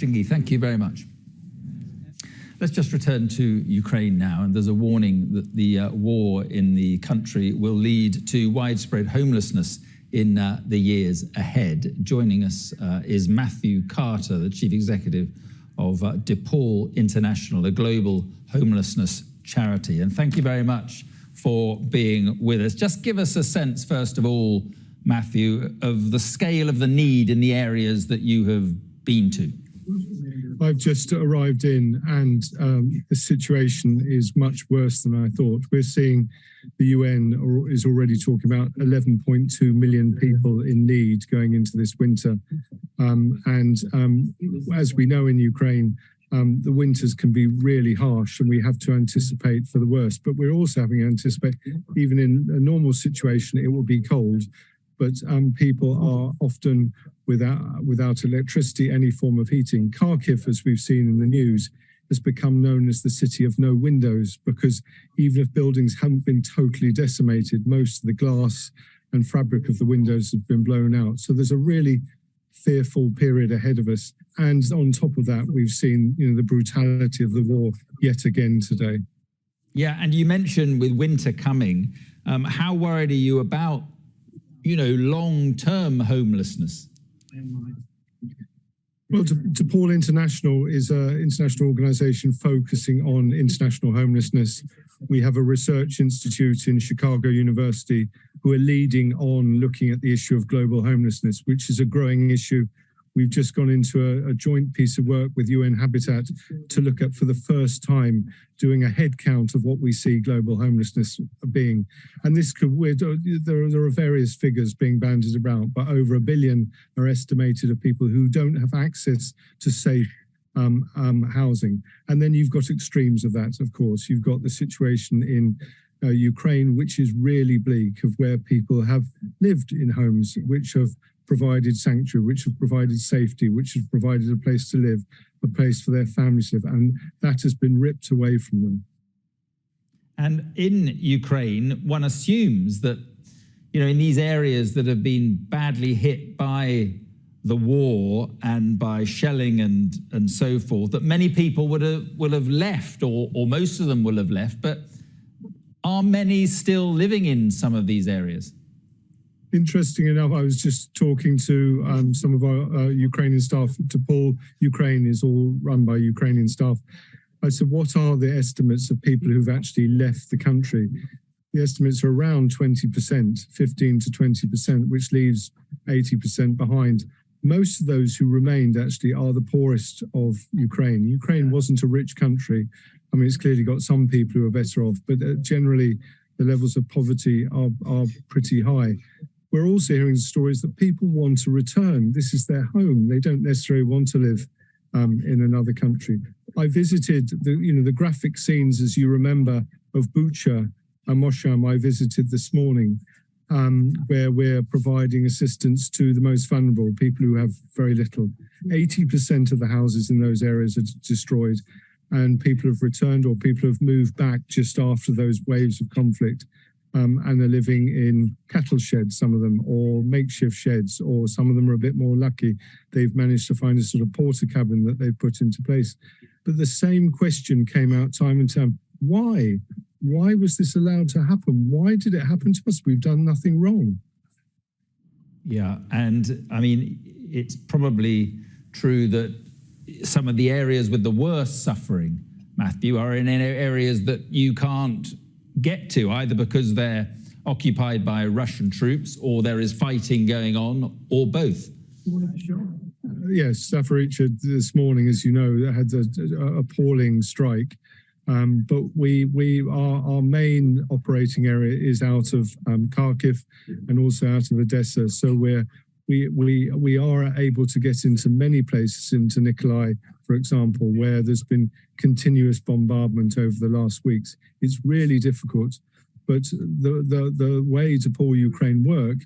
Shingi, thank you very much. Let's just return to Ukraine now, and there's a warning that the war in the country will lead to widespread homelessness in the years ahead. Joining us is Matthew Carter, the Chief Executive of Depaul International, a global homelessness charity. And thank you very much for being with us. Just give us a sense, first of all, Matthew, of the scale of the need in the areas that you have been to. I've just arrived in, and the situation is much worse than I thought. We're seeing the UN is already talking about 11.2 million people in need going into this winter. As we know in Ukraine, the winters can be really harsh, and we have to anticipate for the worst. But we're also having to anticipate, even in a normal situation, it will be cold. But people are often without electricity, any form of heating. Kharkiv, as we've seen in the news, has become known as the city of no windows, because even if buildings haven't been totally decimated, most of the glass and fabric of the windows have been blown out. So there's a really fearful period ahead of us. And on top of that, we've seen, the brutality of the war yet again today. Yeah, and you mentioned with winter coming, how worried are you about long-term homelessness? Well, Depaul International is an international organisation focusing on international homelessness. We have a research institute in Chicago University who are leading on looking at the issue of global homelessness, which is a growing issue. We've just gone into a joint piece of work with UN Habitat to look at, for the first time, doing a head count of what we see global homelessness being. And this there are various figures being bandied about, but over 1 billion are estimated of people who don't have access to safe housing. And then you've got extremes of that, of course. You've got the situation in Ukraine, which is really bleak, of where people have lived in homes which have provided sanctuary, which have provided safety, which have provided a place to live, a place for their families to live, and that has been ripped away from them. And in Ukraine, one assumes that, in these areas that have been badly hit by the war and by shelling and so forth, that many people will have left, or most of them will have left, but are many still living in some of these areas? Interesting enough, I was just talking to some of our Ukrainian staff. Depaul Ukraine is all run by Ukrainian staff. I said, what are the estimates of people who've actually left the country? The estimates are around 20%, 15 to 20%, which leaves 80% behind. Most of those who remained actually are the poorest of Ukraine. Ukraine wasn't a rich country. I mean, it's clearly got some people who are better off, but generally the levels of poverty are pretty high. We're also hearing stories that people want to return. This is their home. They don't necessarily want to live in another country. I visited the graphic scenes, as you remember, of Bucha and Mosham. I visited this morning, where we're providing assistance to the most vulnerable, people who have very little. 80% of the houses in those areas are destroyed, and people have returned, or people have moved back just after those waves of conflict. And they're living in cattle sheds, some of them, or makeshift sheds, or some of them are a bit more lucky. They've managed to find a sort of porter cabin that they've put into place. But the same question came out time and time. Why? Why was this allowed to happen? Why did it happen to us? We've done nothing wrong. Yeah, and I mean, it's probably true that some of the areas with the worst suffering, Matthew, are in areas that you can't get to, either because they're occupied by Russian troops, or there is fighting going on, or both. Yes, Zaporycha this morning, as you know, had an appalling strike. But our main operating area is out of Kharkiv and also out of Odesa. So we are able to get into many places, into Nikolai, for example, where there's been continuous bombardment over the last weeks. It's really difficult, but the way Depaul Ukraine work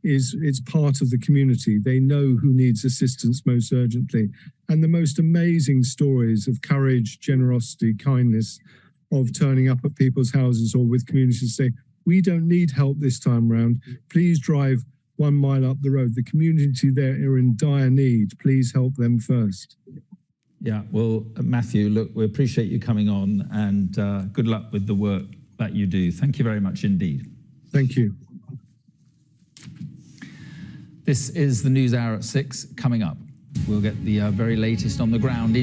is it's part of the community. They know who needs assistance most urgently. And the most amazing stories of courage, generosity, kindness, of turning up at people's houses or with communities say, we don't need help this time around. Please drive 1 mile up the road. The community there are in dire need. Please help them first. Yeah, well, Matthew, look, we appreciate you coming on, and good luck with the work that you do. Thank you very much indeed. Thank you. This is the News Hour at 6 coming up. We'll get the very latest on the ground.